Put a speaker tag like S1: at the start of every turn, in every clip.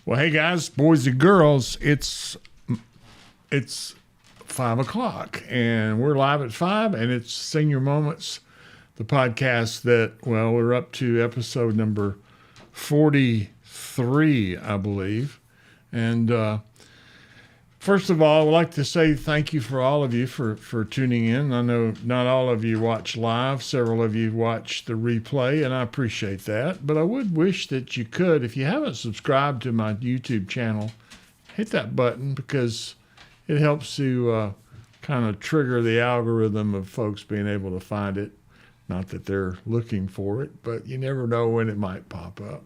S1: Well, hey guys, boys and girls, it's 5 o'clock, and we're live at 5, and it's Senior Moments, the podcast that, well, we're up to episode number 43, I believe. And first of all, I'd like to say thank you for all of you for tuning in. I know not all of you watch live. Several of you watch the replay, and I appreciate that. But I would wish that you could, if you haven't subscribed to my YouTube channel, hit that button because it helps to kind of trigger the algorithm of folks being able to find it. Not that they're looking for it, but you never know when it might pop up.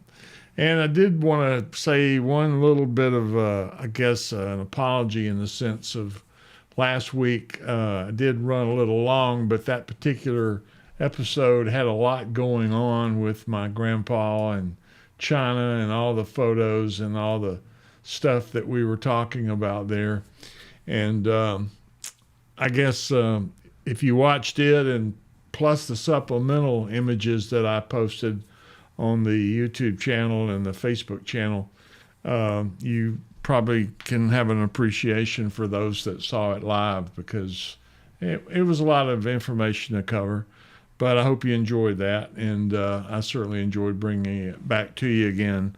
S1: And I did want to say one little bit of, an apology in the sense of last week. I did run a little long, but that particular episode had a lot going on with my grandpa and China and all the photos and all the stuff that we were talking about there. And I guess if you watched it and plus the supplemental images that I posted on the YouTube channel and the Facebook channel, you probably can have an appreciation for those that saw it live because it was a lot of information to cover. But I hope you enjoyed that, and I certainly enjoyed bringing it back to you again.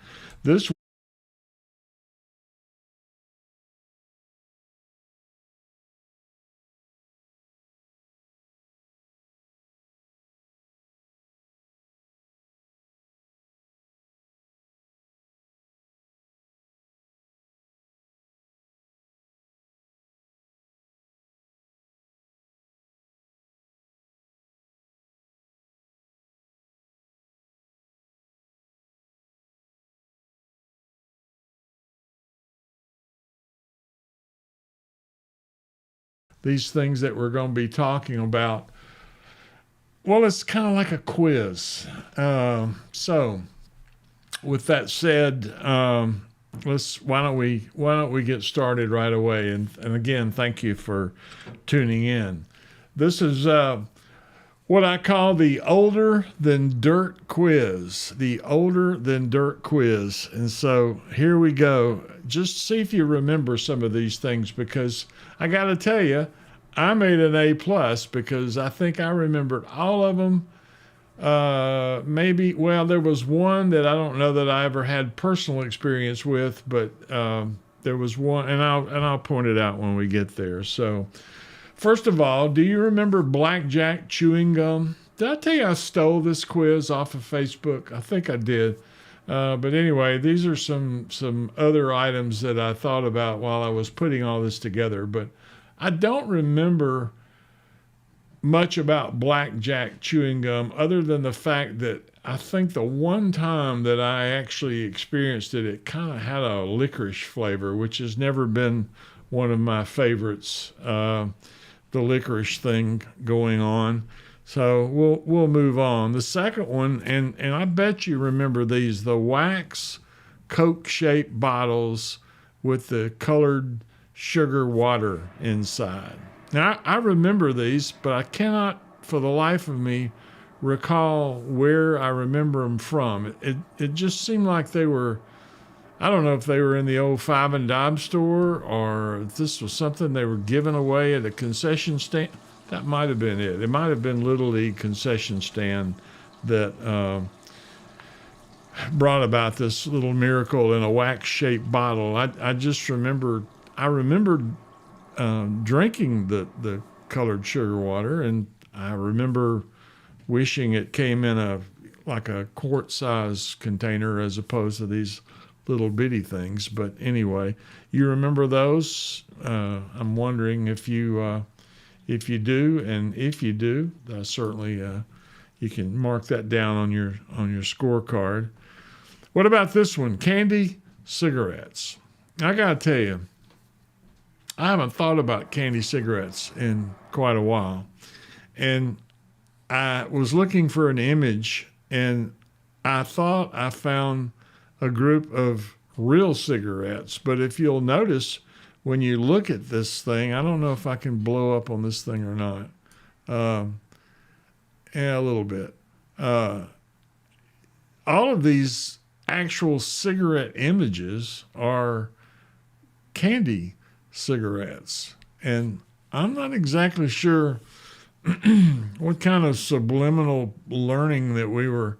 S1: These things that we're going to be talking about, well, it's kind of like a quiz. So with that said, why don't we get started right away? And again, thank you for tuning in. This is what I call the older than dirt quiz. The older than dirt quiz. And so here we go. Just see if you remember some of these things, because I got to tell you, I made an A+ because I think I remembered all of them. There was one that I don't know that I ever had personal experience with, but there was one, and I'll point it out when we get there. So, first of all, do you remember blackjack chewing gum? Did I tell you I stole this quiz off of Facebook? I think I did. But anyway, these are some other items that I thought about while I was putting all this together. But I don't remember much about blackjack chewing gum other than the fact that I think the one time that I actually experienced it, it kind of had a licorice flavor, which has never been one of my favorites, the licorice thing going on. So we'll move on. The second one, and I bet you remember these, the wax Coke-shaped bottles with the colored sugar water inside. Now, I remember these, but I cannot, for the life of me, recall where I remember them from. It just seemed like they were, I don't know if they were in the old 5 and dime store or if this was something they were giving away at a concession stand. That might have been it. It might have been Little League concession stand that brought about this little miracle in a wax-shaped bottle. I just remembered drinking the colored sugar water, and I remember wishing it came in a quart-size container as opposed to these little bitty things. But anyway, you remember those? I'm wondering if you do, and if you do, certainly you can mark that down on your scorecard. What about this one? Candy cigarettes. I gotta tell you, I haven't thought about candy cigarettes in quite a while, and I was looking for an image, and I thought I found a group of real cigarettes. But if you'll notice, when you look at this thing, I don't know if I can blow up on this thing or not. Yeah, a little bit. All of these actual cigarette images are candy cigarettes. And I'm not exactly sure what kind of subliminal learning that we were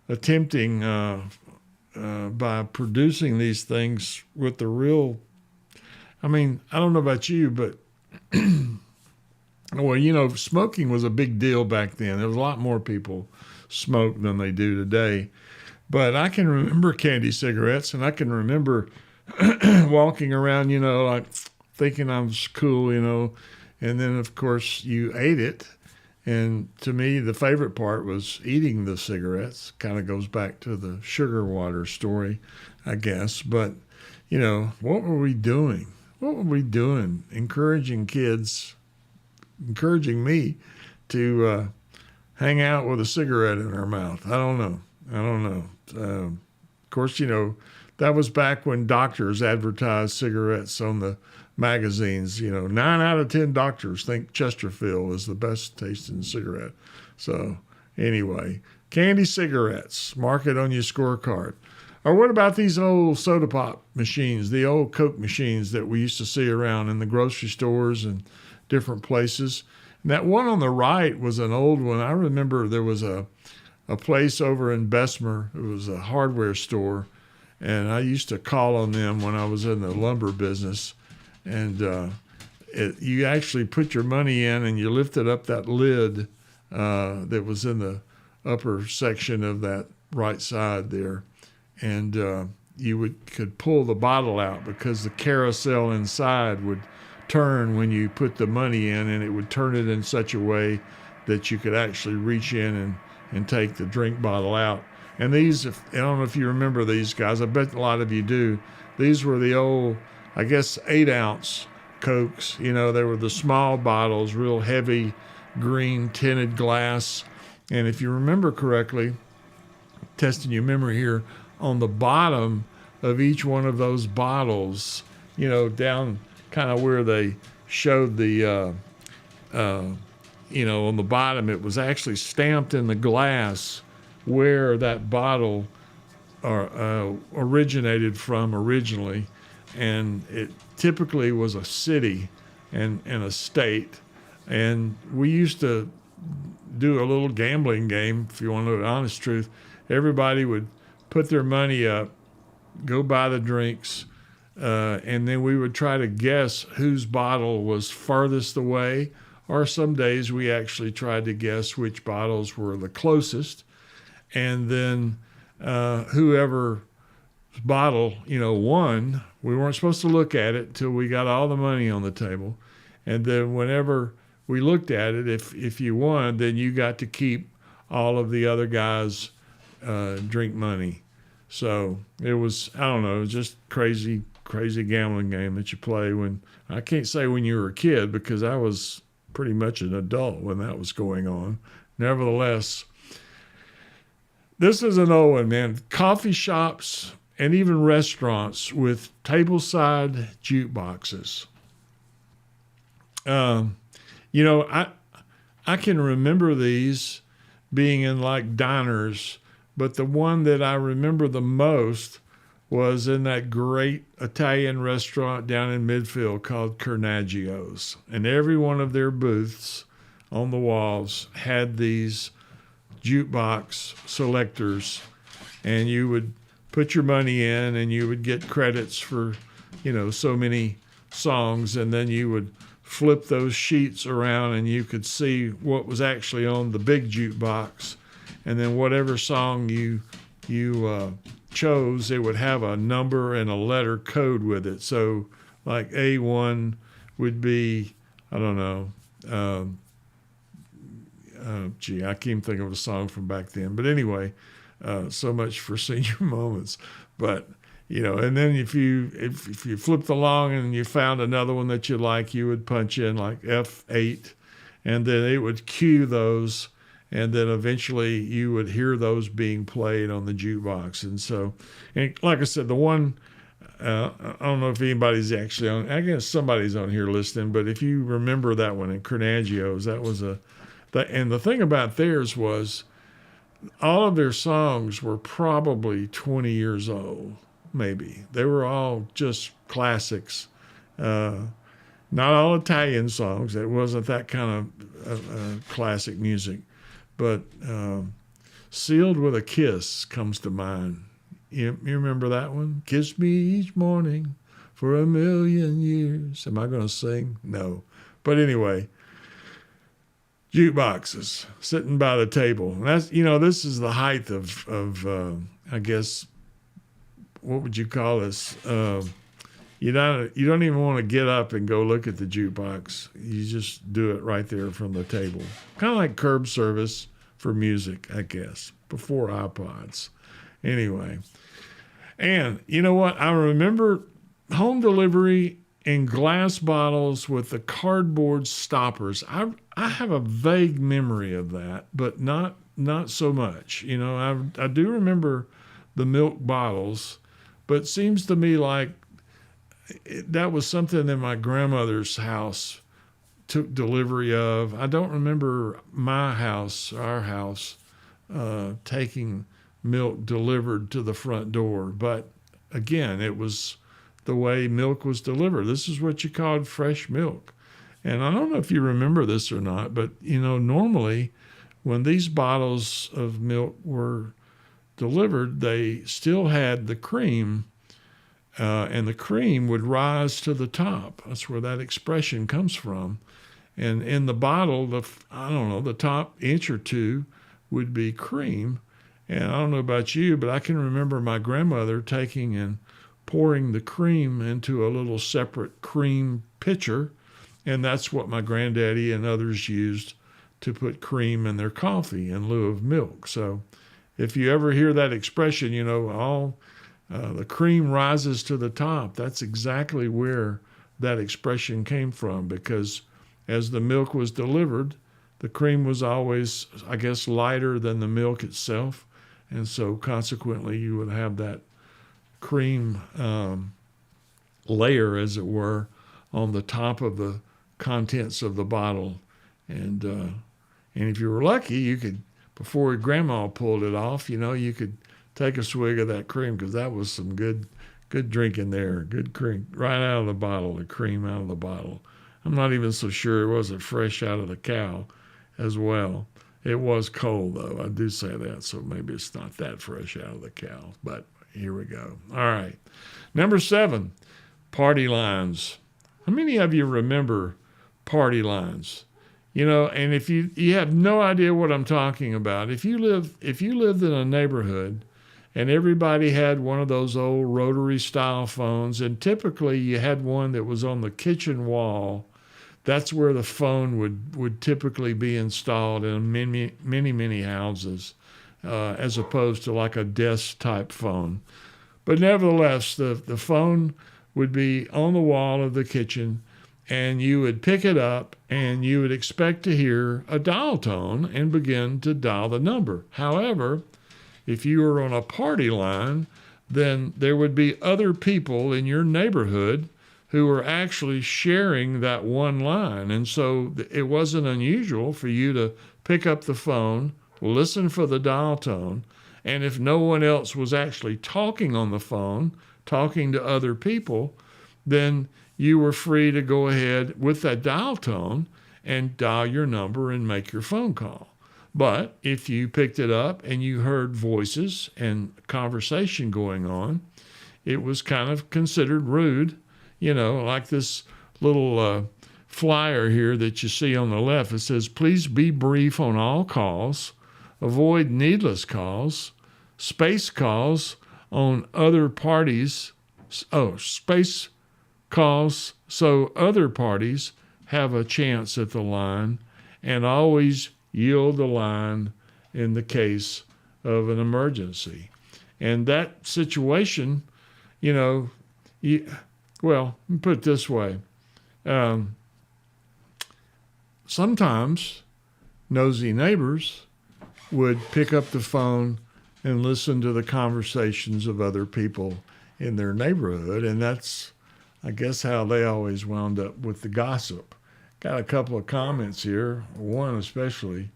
S1: attempting by producing these things with the real. I mean, I don't know about you, but well, smoking was a big deal back then. There was a lot more people smoked than they do today. But I can remember candy cigarettes, and I can remember walking around, like thinking I was cool, and then, of course, you ate it. And to me, the favorite part was eating the cigarettes. Kind of goes back to the sugar water story, I guess. But, what were we doing? What were we doing? Encouraging me to hang out with a cigarette in our mouth. I don't know. Of course, that was back when doctors advertised cigarettes on the magazines. 9 out of 10 doctors think Chesterfield is the best tasting cigarette. So anyway, candy cigarettes, mark it on your scorecard. Or what about these old soda pop machines, the old Coke machines that we used to see around in the grocery stores and different places? And that one on the right was an old one. I remember there was a place over in Bessemer. It was a hardware store, and I used to call on them when I was in the lumber business. And you actually put your money in, and you lifted up that lid that was in the upper section of that right side there, and you could pull the bottle out because the carousel inside would turn when you put the money in, and it would turn it in such a way that you could actually reach in and take the drink bottle out. And these, I don't know if you remember these guys. I bet a lot of you do. These were the old, I guess, 8-ounce Cokes. They were the small bottles, real heavy green tinted glass. And if you remember correctly, testing your memory here, on the bottom of each one of those bottles, down kind of where they showed the on the bottom, it was actually stamped in the glass where that bottle originated from originally. And it typically was a city and a state. And we used to do a little gambling game, if you want to know the honest truth. Everybody would put their money up, go buy the drinks, and then we would try to guess whose bottle was farthest away. Or some days we actually tried to guess which bottles were the closest. And then whoever bottle, won, we weren't supposed to look at it till we got all the money on the table. And then whenever we looked at it, if you won, then you got to keep all of the other guys' drink money. So it was, I don't know, just crazy gambling game that you play when, I can't say when you were a kid because I was pretty much an adult when that was going on. Nevertheless, this is an old one, man. Coffee shops and even restaurants with tableside jukeboxes. I can remember these being in like diners, but the one that I remember the most was in that great Italian restaurant down in Midfield called Carnaggio's. And every one of their booths on the walls had these jukebox selectors, and you would put your money in and you would get credits for, so many songs, and then you would flip those sheets around and you could see what was actually on the big jukebox. And then whatever song you chose, it would have a number and a letter code with it. So like A1 would be, I don't know, I can't think of a song from back then. But anyway, so much for senior moments. But, and then if you flipped along and you found another one that you like, you would punch in like F8, and then it would cue those. And then eventually you would hear those being played on the jukebox. And so, and like I said, the one, I don't know if anybody's actually on, I guess somebody's on here listening, but if you remember that one in Carnaggio's, that was and the thing about theirs was all of their songs were probably 20 years old, maybe. They were all just classics. Uh, Not all Italian songs. It wasn't that kind of classic music. But Sealed with a Kiss comes to mind. You remember that one? Kiss me each morning for a million years. Am I going to sing? No. But anyway, jukeboxes sitting by the table. And that's, this is the height of I guess, what would you call this? You don't even want to get up and go look at the jukebox. You just do it right there from the table. Kind of like curb service for music, I guess, before iPods. Anyway. And you know what? I remember home delivery in glass bottles with the cardboard stoppers. I have a vague memory of that, but not so much. I do remember the milk bottles, but it seems to me like that was something that my grandmother's house took delivery of. I don't remember our house, taking milk delivered to the front door. But again, it was the way milk was delivered. This is what you called fresh milk. And I don't know if you remember this or not, but, normally when these bottles of milk were delivered, they still had the cream, and the cream would rise to the top. That's where that expression comes from. And in the bottle, the top inch or two would be cream. And I don't know about you, but I can remember my grandmother taking and pouring the cream into a little separate cream pitcher. And that's what my granddaddy and others used to put cream in their coffee in lieu of milk. So if you ever hear that expression, the cream rises to the top, that's exactly where that expression came from, because as the milk was delivered, the cream was always, I guess, lighter than the milk itself. And so consequently, you would have that cream layer, as it were, on the top of the contents of the bottle. And if you were lucky, you could, before Grandma pulled it off, you could take a swig of that cream, because that was some good drinking there. Good cream right out of the bottle, the cream out of the bottle. I'm not even so sure it wasn't fresh out of the cow as well. It was cold, though. I do say that, so maybe it's not that fresh out of the cow. But here we go. All right. Number 7, party lines. How many of you remember party lines? And if you have no idea what I'm talking about, if you lived in a neighborhood and everybody had one of those old rotary style phones, and typically you had one that was on the kitchen wall, that's where the phone would typically be installed in many houses, as opposed to like a desk type phone. But nevertheless, the phone would be on the wall of the kitchen, and you would pick it up and you would expect to hear a dial tone and begin to dial the number. However, if you were on a party line, then there would be other people in your neighborhood who were actually sharing that one line. And so it wasn't unusual for you to pick up the phone, listen for the dial tone, and if no one else was actually talking on the phone, talking to other people, then you were free to go ahead with that dial tone and dial your number and make your phone call. But if you picked it up and you heard voices and conversation going on, it was kind of considered rude, like this little flyer here that you see on the left. It says, please be brief on all calls, avoid needless calls, space calls on other parties, space calls so other parties have a chance at the line, and always yield the line in the case of an emergency. And that situation, well, let me put it this way. Sometimes nosy neighbors would pick up the phone and listen to the conversations of other people in their neighborhood, and that's, I guess, how they always wound up with the gossip. Got a couple of comments here, one especially.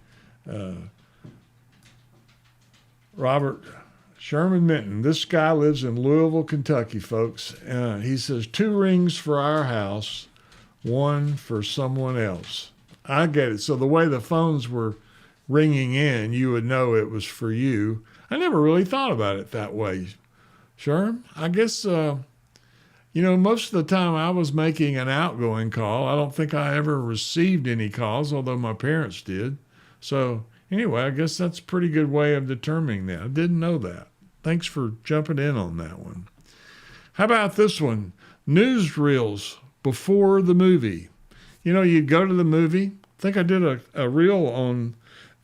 S1: Robert Sherman Minton. This guy lives in Louisville, Kentucky, folks. He says, 2 rings for our house, 1 for someone else. I get it. So the way the phones were ringing in, you would know it was for you. I never really thought about it that way, Sherm. I guess, most of the time I was making an outgoing call. I don't think I ever received any calls, although my parents did. So anyway, I guess that's a pretty good way of determining that. I didn't know that. Thanks for jumping in on that one. How about this one? Newsreels before the movie. You'd go to the movie. I think I did a reel on,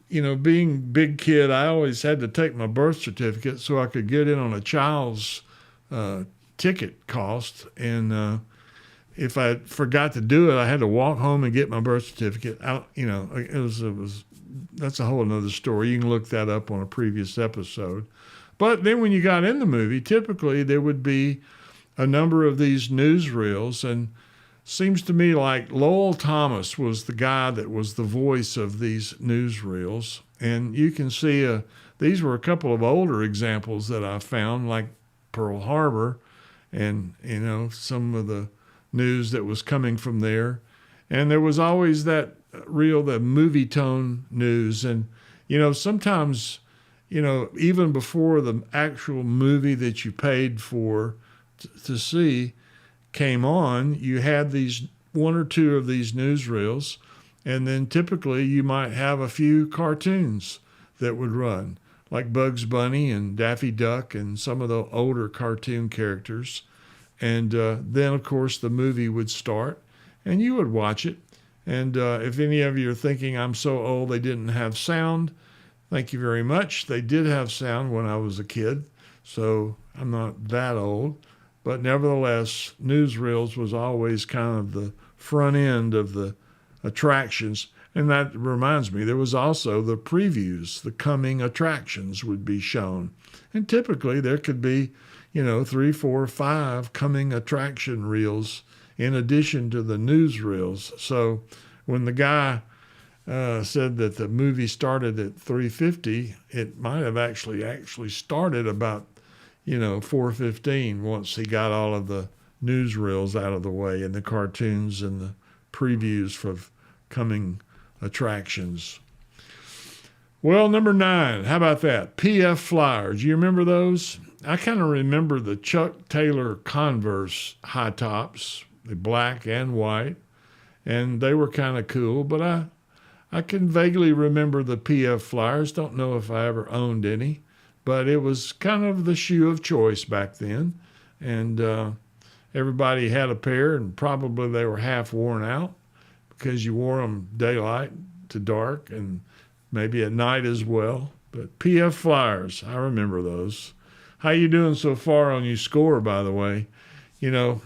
S1: being big kid. I always had to take my birth certificate so I could get in on a child's ticket cost. And if I forgot to do it, I had to walk home and get my birth certificate. That's a whole another story. You can look that up on a previous episode. But then when you got in the movie, typically there would be a number of these newsreels, and seems to me like Lowell Thomas was the guy that was the voice of these newsreels. And you can see these were a couple of older examples that I found, like Pearl Harbor, and some of the news that was coming from there. And there was always that reel, the movie tone news. And sometimes even before the actual movie that you paid for to see came on, you had these 1 or 2 of these newsreels, and then typically you might have a few cartoons that would run, like Bugs Bunny and Daffy Duck and some of the older cartoon characters. And then, of course, the movie would start, and you would watch it. And if any of you are thinking, I'm so old they didn't have sound, thank you very much. They did have sound when I was a kid, so I'm not that old. But nevertheless, newsreels was always kind of the front end of the attractions. And that reminds me, there was also the previews. The coming attractions would be shown. And typically there could be, 3, 4, 5 coming attraction reels in addition to the newsreels. So when the guy said that the movie started at 3:50, it might have actually started about 4:15 once he got all of the newsreels out of the way and the cartoons and the previews for coming attractions. Well, number 9, how about that? PF flyers. You remember those? I kind of remember the Chuck Taylor Converse high tops, the black and white, and they were kind of cool, but I can vaguely remember the PF flyers. Don't know if I ever owned any, but it was kind of the shoe of choice back then. And everybody had a pair, and probably they were half worn out because you wore them daylight to dark and maybe at night as well. But PF flyers, I remember those. How you doing so far on your score, by the way? One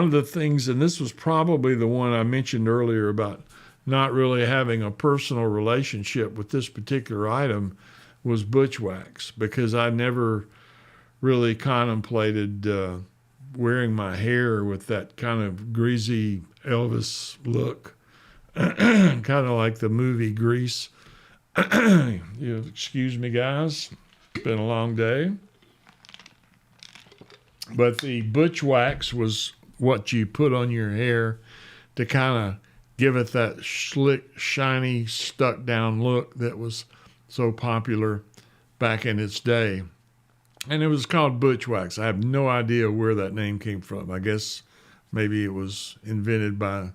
S1: of the things, and this was probably the one I mentioned earlier about not really having a personal relationship with this particular item, was butch wax, because I never really contemplated wearing my hair with that kind of greasy Elvis look, kind of like the movie Grease. You excuse me, guys. It's been a long day. But the butch wax was what you put on your hair to kind of give it that slick, shiny, stuck-down look that was so popular back in its day. And it was called butch wax. I have no idea where that name came from. I guess maybe it was invented by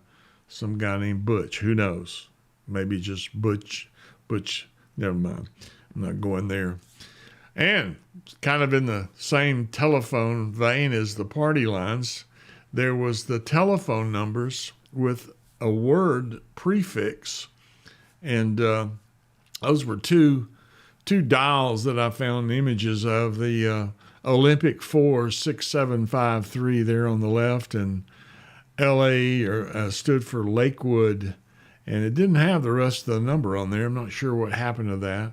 S1: some guy named Butch. Who knows? Maybe just Butch. Never mind. I'm not going there. And kind of in the same telephone vein as the party lines, there was the telephone numbers with a word prefix. And those were two dials that I found images of, the Olympic 46753 there on the left, and LA stood for Lakewood, and it didn't have the rest of the number on there. I'm not sure what happened to that.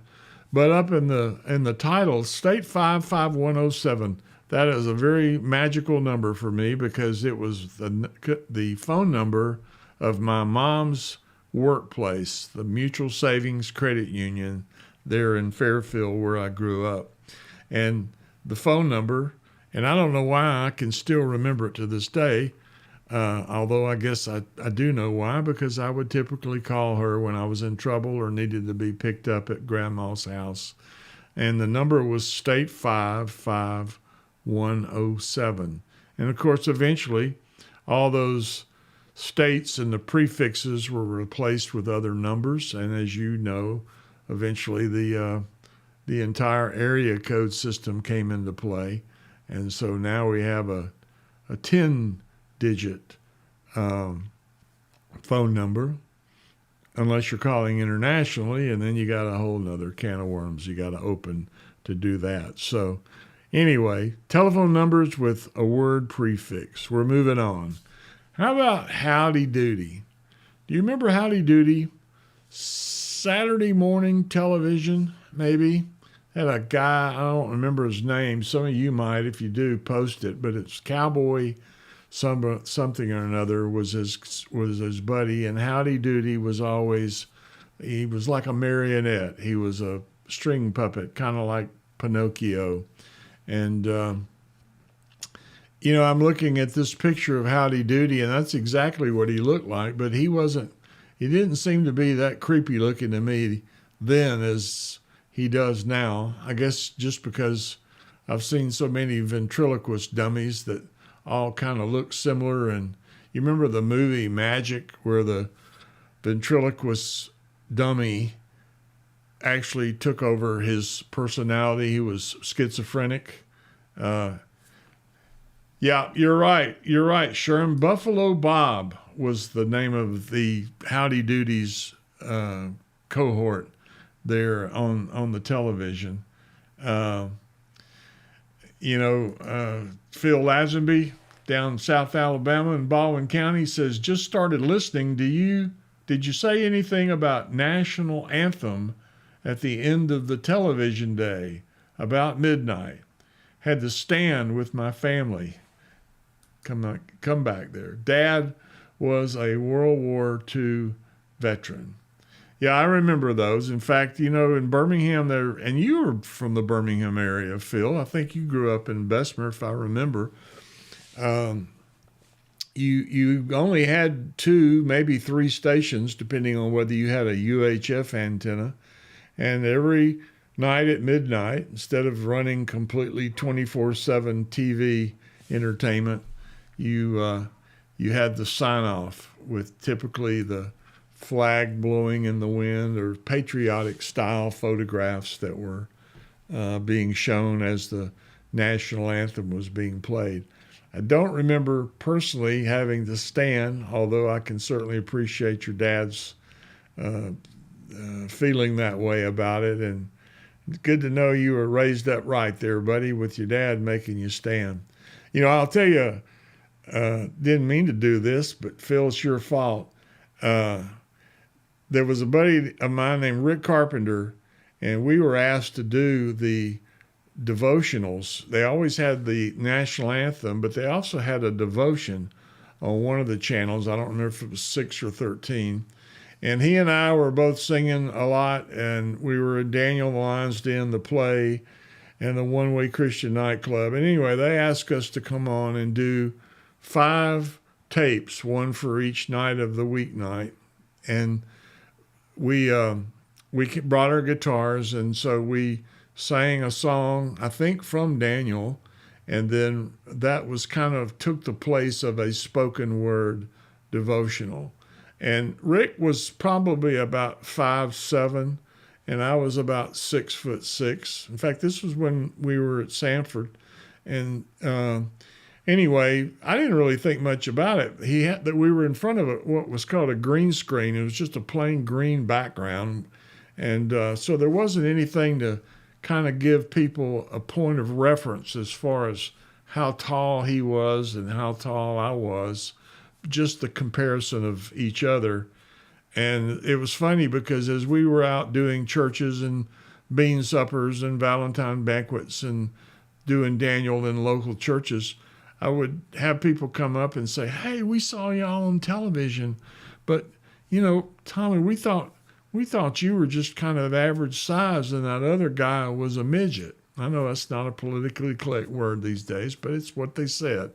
S1: But up in the title, State 55107, that is a very magical number for me, because it was the phone number of my mom's workplace, the Mutual Savings Credit Union there in Fairfield where I grew up. And the phone number, and I don't know why I can still remember it to this day, although I guess I do know why, because I would typically call her when I was in trouble or needed to be picked up at Grandma's house. And the number was State 55107. And of course, eventually, all those states and the prefixes were replaced with other numbers. And as you know, eventually the entire area code system came into play. And so now we have a 10-digit phone number, unless you're calling internationally, and then you got a whole nother can of worms you got to open to do that. So anyway, telephone numbers with a word prefix. We're moving on. How about Howdy Doody? Do you remember Howdy Doody? Saturday morning television, maybe. Had a guy, I don't remember his name. Some of you might, if you do, post it. But it's Cowboy something or another was his buddy. And Howdy Doody was always, he was like a marionette. He was a string puppet, kind of like Pinocchio. And, I'm looking at this picture of Howdy Doody, and that's exactly what he looked like. But he didn't seem to be that creepy looking to me then as he does now. I guess just because I've seen so many ventriloquist dummies that all kind of look similar. And you remember the movie Magic, where the ventriloquist dummy actually took over his personality? He was schizophrenic. Yeah, you're right, Sherm. Buffalo Bob was the name of the Howdy Doody's cohort there on the television. Phil Lazenby down South Alabama in Baldwin County says, just started listening. Did you say anything about national anthem at the end of the television day about midnight? Had to stand with my family. Come back there. Dad was a World War II veteran. Yeah, I remember those. In fact, in Birmingham there, and you were from the Birmingham area, Phil. I think you grew up in Bessemer, if I remember. You only had 2, maybe 3 stations, depending on whether you had a UHF antenna. And every night at midnight, instead of running completely 24/7 TV entertainment, you had the sign-off with typically the flag blowing in the wind or patriotic style photographs that were being shown as the national anthem was being played. I don't remember personally having to stand, although I can certainly appreciate your dad's feeling that way about it. And it's good to know you were raised up right there, buddy, with your dad making you stand. I'll tell you, didn't mean to do this, but Phil, it's your fault. There was a buddy of mine named Rick Carpenter, and we were asked to do the devotionals. They always had the national anthem, but they also had a devotion on one of the channels. I don't remember if it was 6 or 13. And he and I were both singing a lot, and we were in Daniel the Lion's Den, the play, and the One Way Christian Nightclub. And anyway, they asked us to come on and do 5 tapes, one for each night of the weeknight. And we brought our guitars, and so we sang a song, I think from Daniel, and then that was kind of took the place of a spoken word devotional. And Rick was probably about 5'7", and I was about 6'6". In fact, this was when we were at Sanford. And anyway, I didn't really think much about it. We were in front of what was called a green screen. It was just a plain green background. And so there wasn't anything to kind of give people a point of reference as far as how tall he was and how tall I was, just the comparison of each other. And it was funny because as we were out doing churches and bean suppers and Valentine banquets and doing Daniel in local churches, I would have people come up and say, hey, we saw y'all on television, but, Tommy, we thought we thought you were just kind of average size and that other guy was a midget. I know that's not a politically correct word these days, but it's what they said,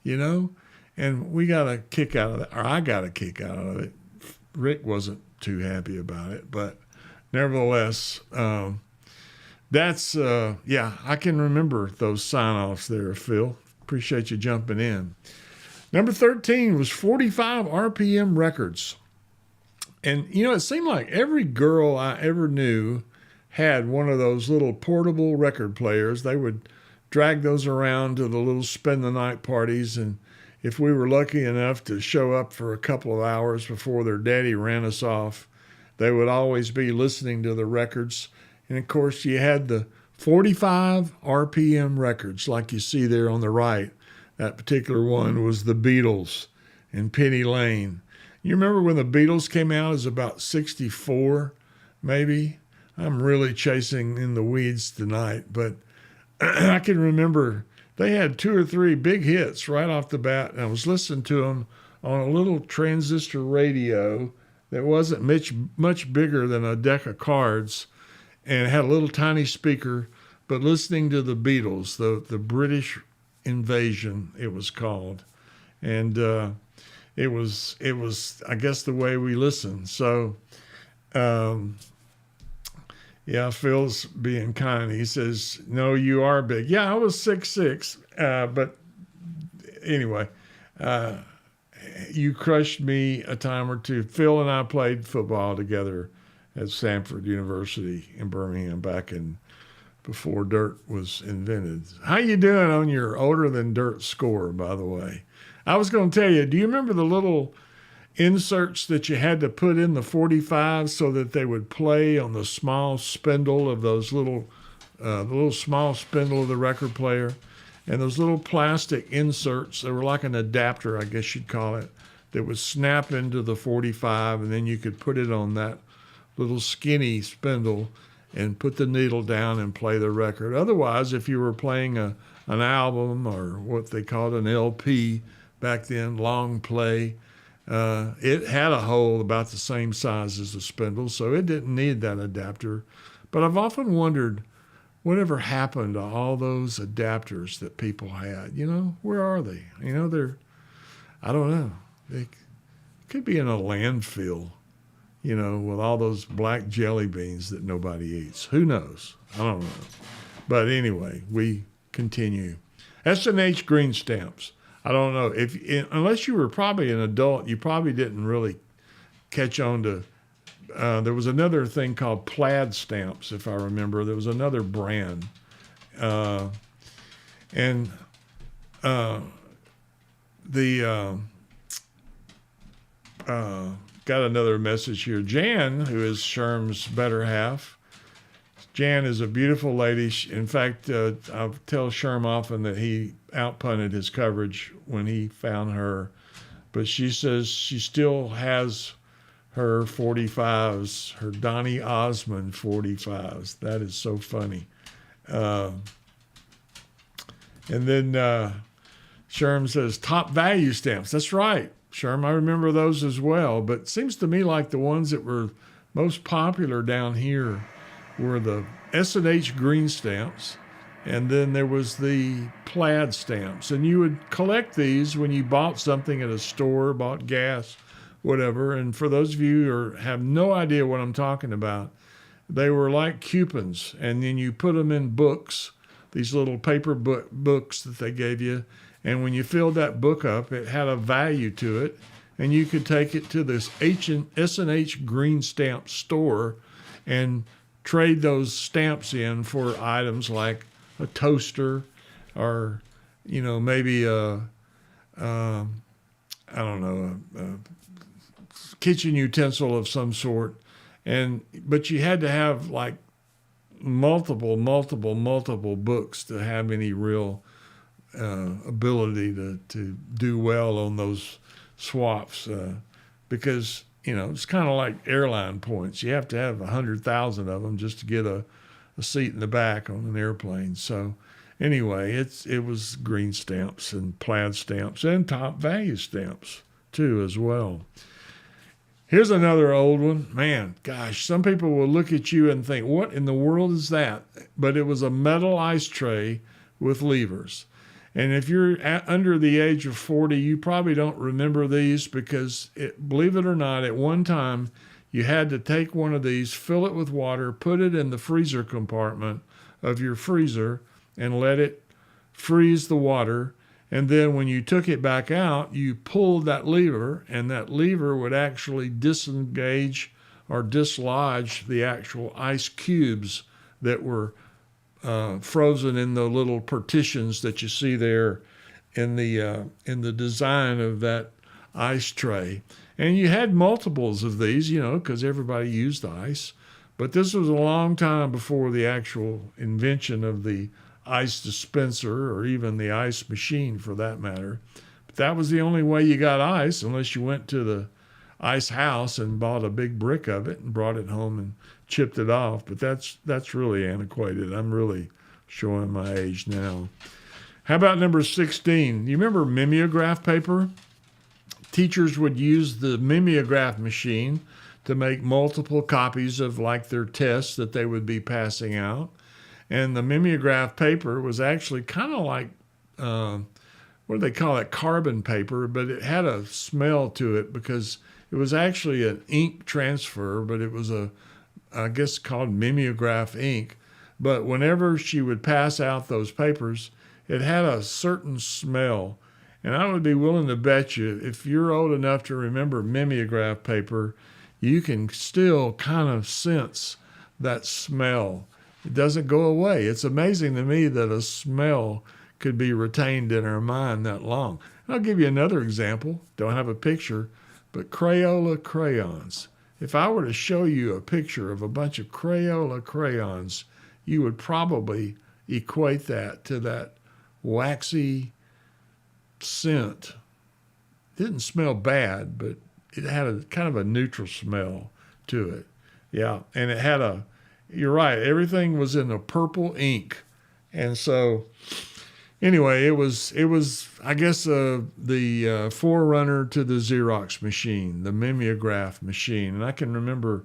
S1: you know? And we got a kick out of that, or I got a kick out of it. Rick wasn't too happy about it, but nevertheless, I can remember those sign-offs there, Phil. Appreciate you jumping in. Number 13 was 45 RPM records. And, you know, it seemed like every girl I ever knew had one of those little portable record players. They would drag those around to the little spend-the-night parties, and if we were lucky enough to show up for a couple of hours before their daddy ran us off, they would always be listening to the records. And, of course, you had the 45 RPM records like you see there on the right. That particular one was the Beatles and Penny Lane. You remember when the Beatles came out? It was about 64, maybe. I'm really chasing in the weeds tonight, but I can remember they had 2 or 3 big hits right off the bat, and I was listening to them on a little transistor radio that wasn't much bigger than a deck of cards, and it had a little tiny speaker, but listening to the Beatles, the British Invasion, it was called. And it was, I guess, the way we listened. So, yeah, Phil's being kind. He says, no, you are big. Yeah, I was 6'6", but anyway, you crushed me a time or two. Phil and I played football together at Samford University in Birmingham back in before dirt was invented. How you doing on your older than dirt score, by the way? I was going to tell you, do you remember the little inserts that you had to put in the 45 so that they would play on the small spindle of those the little small spindle of the record player? And those little plastic inserts, they were like an adapter, I guess you'd call it, that would snap into the 45, and then you could put it on that little skinny spindle and put the needle down and play the record. Otherwise, if you were playing an album or what they called an LP back then, long play, it had a hole about the same size as the spindle, so it didn't need that adapter. But I've often wondered, whatever happened to all those adapters that people had? You know, where are they? You know, I don't know. They could be in a landfill, you know, with all those black jelly beans that nobody eats. Who knows? I don't know. But anyway, we continue. S&H Green Stamps. I don't know. Unless you were probably an adult, you probably didn't really catch on to. There was another thing called plaid stamps, if I remember. There was another brand. Got another message here. Jan, who is Sherm's better half. Jan is a beautiful lady. In fact, I'll tell Sherm often that he outpunted his coverage when he found her. But she says she still has her 45s, her Donny Osmond 45s. That is so funny. And then Sherm says, top value stamps. That's right, Sherm. I remember those as well. But it seems to me like the ones that were most popular down here were the S&H Green Stamps, and then there was the plaid stamps. And you would collect these when you bought something at a store, bought gas, whatever. And for those of you who have no idea what I'm talking about, they were like coupons, and then you put them in books, these little paper books that they gave you. And when you filled that book up, it had a value to it, and you could take it to this S&H Green Stamp store and trade those stamps in for items like a toaster or, you know, maybe a kitchen utensil of some sort. But you had to have like multiple books to have any real ability to do well on those swaps, because, you know, it's kind of like airline points. You have to have 100,000 of them just to get a seat in the back on an airplane. So anyway, it was green stamps and plaid stamps and top value stamps too as well. Here's another old one. Man, gosh, some people will look at you and think, what in the world is that? But it was a metal ice tray with levers. And if you're under the age of 40, you probably don't remember these because, believe it or not, at one time you had to take one of these, fill it with water, put it in the freezer compartment of your freezer, and let it freeze the water. And then when you took it back out, you pulled that lever, and that lever would actually disengage or dislodge the actual ice cubes that were frozen in the little partitions that you see there in the design of that ice tray. And you had multiples of these, because everybody used ice. But this was a long time before the actual invention of the ice dispenser or even the ice machine for that matter. But that was the only way you got ice, unless you went to the ice house and bought a big brick of it and brought it home and chipped it off. But that's really antiquated. I'm really showing my age now. How about number 16? You remember mimeograph paper? Teachers would use the mimeograph machine to make multiple copies of like their tests that they would be passing out. And the mimeograph paper was actually kind of like, what do they call it? Carbon paper, but it had a smell to it because it was actually an ink transfer, but it was I guess called mimeograph ink. But whenever she would pass out those papers, it had a certain smell. And I would be willing to bet you, if you're old enough to remember mimeograph paper, you can still kind of sense that smell. It doesn't go away. It's amazing to me that a smell could be retained in our mind that long. I'll give you another example. Don't have a picture, but Crayola crayons. If I were to show you a picture of a bunch of Crayola crayons, you would probably equate that to that waxy scent. It didn't smell bad, but it had a kind of a neutral smell to it. Yeah, and it had you're right, everything was in a purple ink. And so anyway, it was I guess the forerunner to the Xerox machine, the mimeograph machine. And I can remember,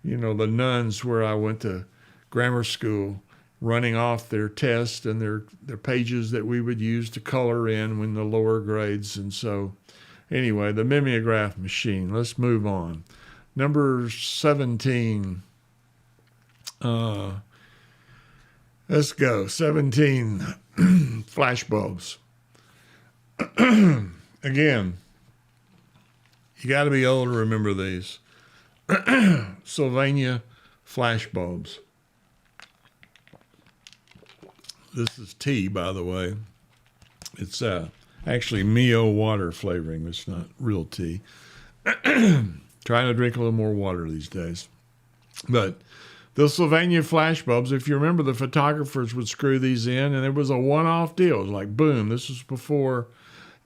S1: the nuns where I went to grammar school running off their tests and their pages that we would use to color in when the lower grades. And so anyway, the mimeograph machine. Let's move on. Number 17. Let's go. 17. Flash bulbs. Again, you got to be old to remember these. Sylvania flash bulbs. This is tea, by the way. It's actually Mio water flavoring. It's not real tea. Trying to drink a little more water these days. But the Sylvania flash bulbs, if you remember, the photographers would screw these in, and it was a one-off deal. It was like, boom, this was before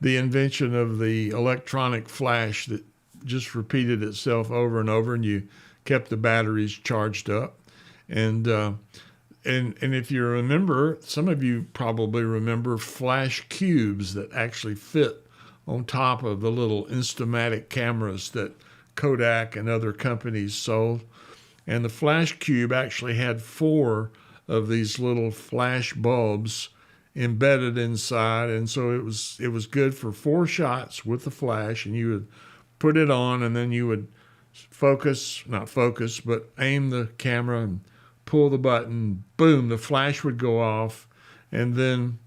S1: the invention of the electronic flash that just repeated itself over and over, and you kept the batteries charged up. And if you remember, some of you probably remember flash cubes that actually fit on top of the little Instamatic cameras that Kodak and other companies sold. And the flash cube actually had 4 of these little flash bulbs embedded inside. And so it was good for 4 shots with the flash, and you would put it on, and then you would aim the camera and pull the button, boom, the flash would go off. And then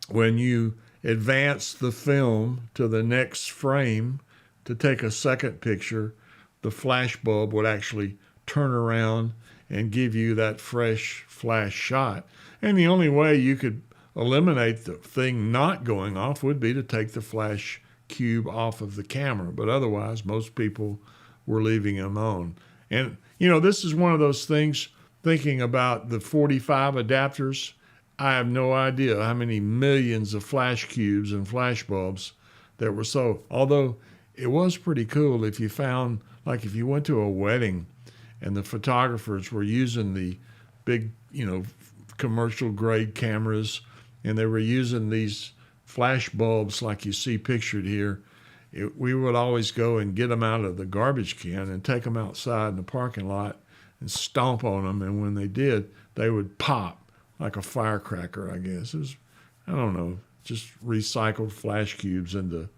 S1: when you advance the film to the next frame to take a second picture, the flash bulb would actually turn around and give you that fresh flash shot. And the only way you could eliminate the thing not going off would be to take the flash cube off of the camera. But otherwise, most people were leaving them on. And, this is one of those things, thinking about the 45 adapters, I have no idea how many millions of flash cubes and flash bulbs that were sold. Although it was pretty cool if you found, like if you went to a wedding and the photographers were using the big, commercial grade cameras, and they were using these flash bulbs like you see pictured here, we would always go and get them out of the garbage can and take them outside in the parking lot and stomp on them. And when they did, they would pop like a firecracker, I guess. It was, I don't know, just recycled flash cubes into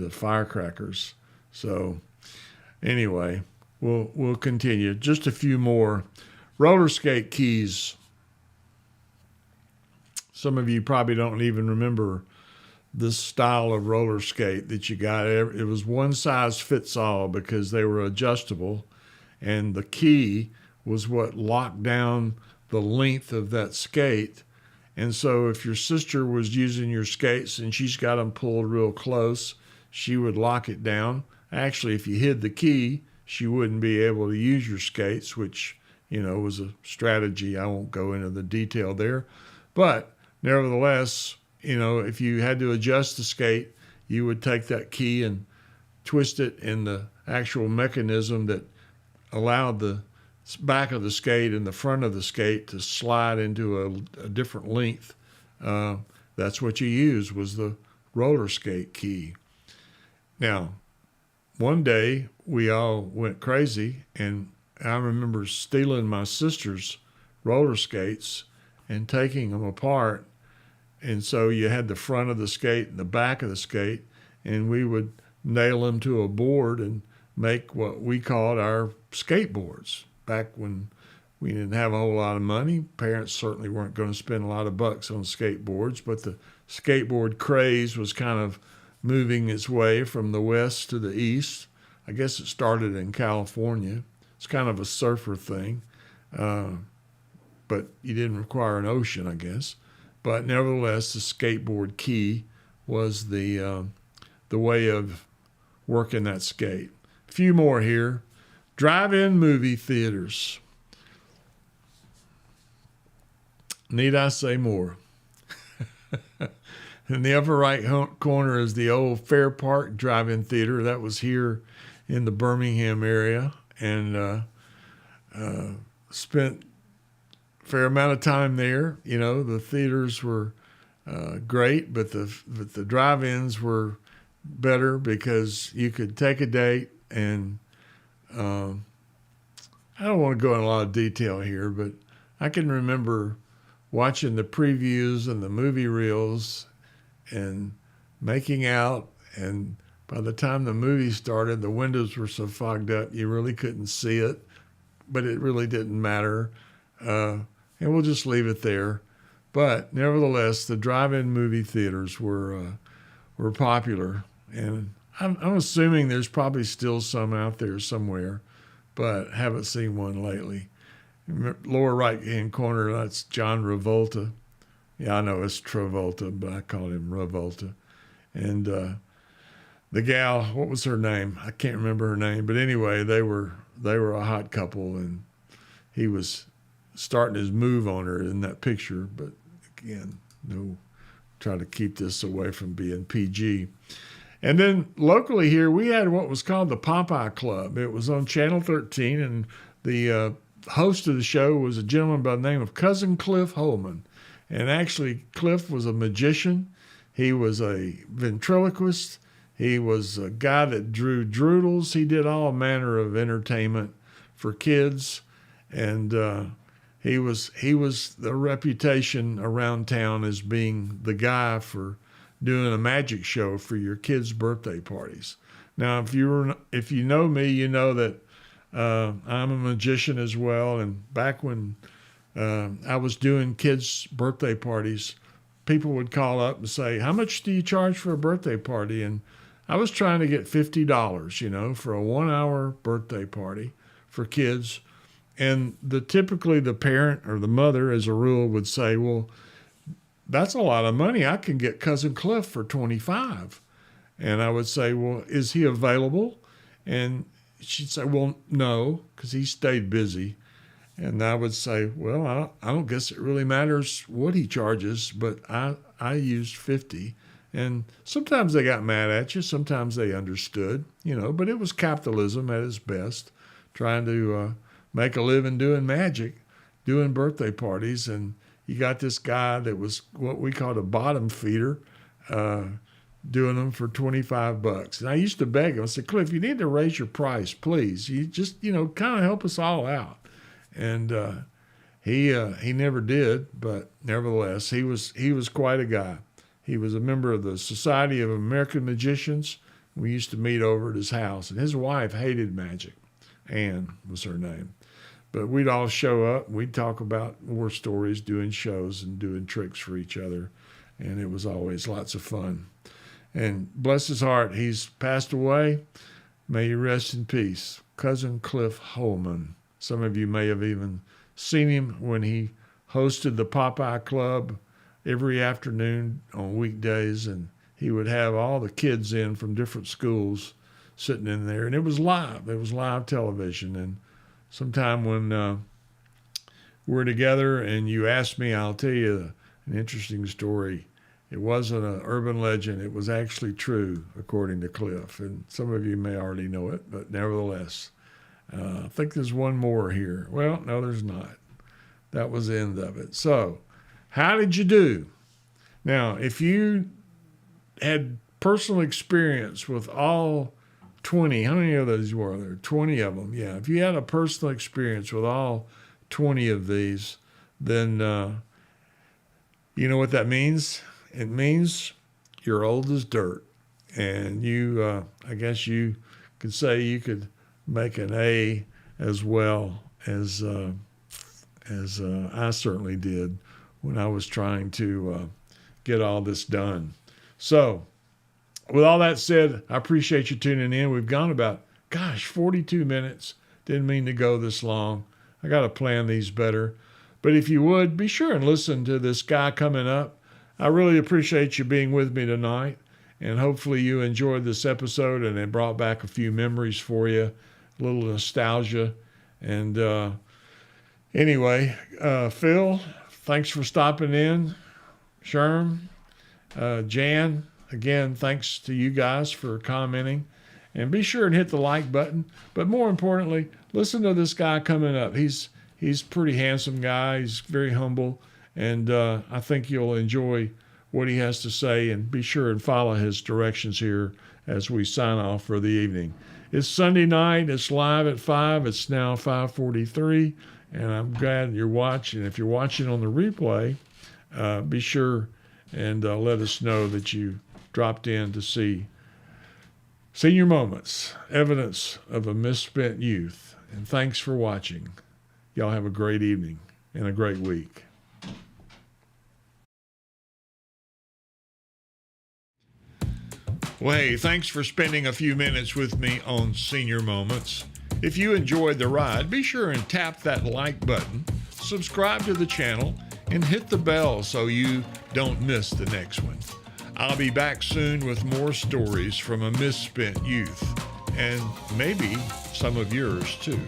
S1: firecrackers. So anyway, we'll continue. Just a few more. Roller skate keys. Some of you probably don't even remember this style of roller skate that you got. It was one size fits all because they were adjustable, and the key was what locked down the length of that skate. And so if your sister was using your skates and she's got them pulled real close, she would lock it down. Actually, if you hid the key, she wouldn't be able to use your skates, which, was a strategy. I won't go into the detail there. But nevertheless, if you had to adjust the skate, you would take that key and twist it in the actual mechanism that allowed the back of the skate and the front of the skate to slide into a different length. That's what you used, was the roller skate key. Now, one day we all went crazy, and I remember stealing my sister's roller skates and taking them apart. And so you had the front of the skate and the back of the skate, and we would nail them to a board and make what we called our skateboards. Back when we didn't have a whole lot of money, parents certainly weren't going to spend a lot of bucks on skateboards, but the skateboard craze was kind of moving its way from the west to the east. I guess it started in California. It's kind of a surfer thing, but you didn't require an ocean, I guess. But nevertheless, the skateboard key was the way of working that skate. A few more here. Drive-in movie theaters. Need I say more? In the upper right corner is the old Fair Park Drive-In Theater. That was here in the Birmingham area, and spent a fair amount of time there. The theaters were great, but the drive-ins were better because you could take a date, and I don't want to go in a lot of detail here, but I can remember watching the previews and the movie reels and making out, and by the time the movie started, the windows were so fogged up you really couldn't see it, but it really didn't matter, and we'll just leave it there. But nevertheless, the drive-in movie theaters were popular, and I'm assuming there's probably still some out there somewhere, but haven't seen one lately. Lower right-hand corner, that's John Travolta. Yeah, I know it's Travolta, but I call him Revolta. And the gal, what was her name? I can't remember her name, but anyway, they were a hot couple, and he was starting his move on her in that picture. But again, no, try to keep this away from being PG. And then locally here, we had what was called the Popeye Club. It was on Channel 13, and the host of the show was a gentleman by the name of Cousin Cliff Holman. And actually, Cliff was a magician. He was a ventriloquist. He was a guy that drew droodles. He did all manner of entertainment for kids. And he was the reputation around town as being the guy for doing a magic show for your kids' birthday parties. Now, if you know me, you know that I'm a magician as well. And back when I was doing kids' birthday parties, people would call up and say, "How much do you charge for a birthday party?" And I was trying to get $50, for a 1-hour birthday party for kids. And typically the parent or the mother, as a rule, would say, "Well, that's a lot of money. I can get Cousin Cliff for $25." And I would say, "Well, is he available?" And she'd say, "Well, no, because he stayed busy." And I would say, "Well, I don't guess it really matters what he charges, but I used 50. And sometimes they got mad at you. Sometimes they understood, but it was capitalism at its best, trying to make a living doing magic, doing birthday parties. And you got this guy that was what we called a bottom feeder, doing them for $25. And I used to beg him. I said, Cliff, you need to raise your price, please. You just, kind of help us all out. And he never did, but nevertheless, he was quite a guy. He was a member of the Society of American Magicians. We used to meet over at his house, and his wife hated magic. Ann was her name. But we'd all show up. We'd talk about war stories, doing shows and doing tricks for each other. And it was always lots of fun. And bless his heart, he's passed away. May he rest in peace. Cousin Cliff Holman. Some of you may have even seen him when he hosted the Popeye Club every afternoon on weekdays. And he would have all the kids in from different schools sitting in there. And it was live. It was live television. And sometime when we're together and you ask me, I'll tell you an interesting story. It wasn't an urban legend. It was actually true, according to Cliff. And some of you may already know it, but nevertheless, I think there's one more here. Well, no, there's not. That was the end of it. So, how did you do? Now, if you had personal experience with all 20, how many of those were there? 20 of them, yeah. If you had a personal experience with all 20 of these, then you know what that means? It means you're old as dirt. And you, I guess you could say you could make an A as well as I certainly did when I was trying to get all this done. So, with all that said, I appreciate you tuning in. We've gone about, 42 minutes. Didn't mean to go this long. I got to plan these better. But if you would, be sure and listen to this guy coming up. I really appreciate you being with me tonight. And hopefully you enjoyed this episode and it brought back a few memories for you, a little nostalgia. And anyway, Phil, thanks for stopping in. Sherm, Jan, again, thanks to you guys for commenting. And be sure and hit the like button. But more importantly, listen to this guy coming up. He's a pretty handsome guy. He's very humble. And I think you'll enjoy what he has to say. And be sure and follow his directions here as we sign off for the evening. It's Sunday night. It's live at 5. It's now 5:43. And I'm glad you're watching. If you're watching on the replay, be sure and let us know that you dropped in to see Senior Moments, evidence of a misspent youth. And thanks for watching. Y'all have a great evening and a great week. Well, hey, thanks for spending a few minutes with me on Senior Moments. If you enjoyed the ride, be sure and tap that like button, subscribe to the channel, and hit the bell so you don't miss the next one. I'll be back soon with more stories from a misspent youth, and maybe some of yours too.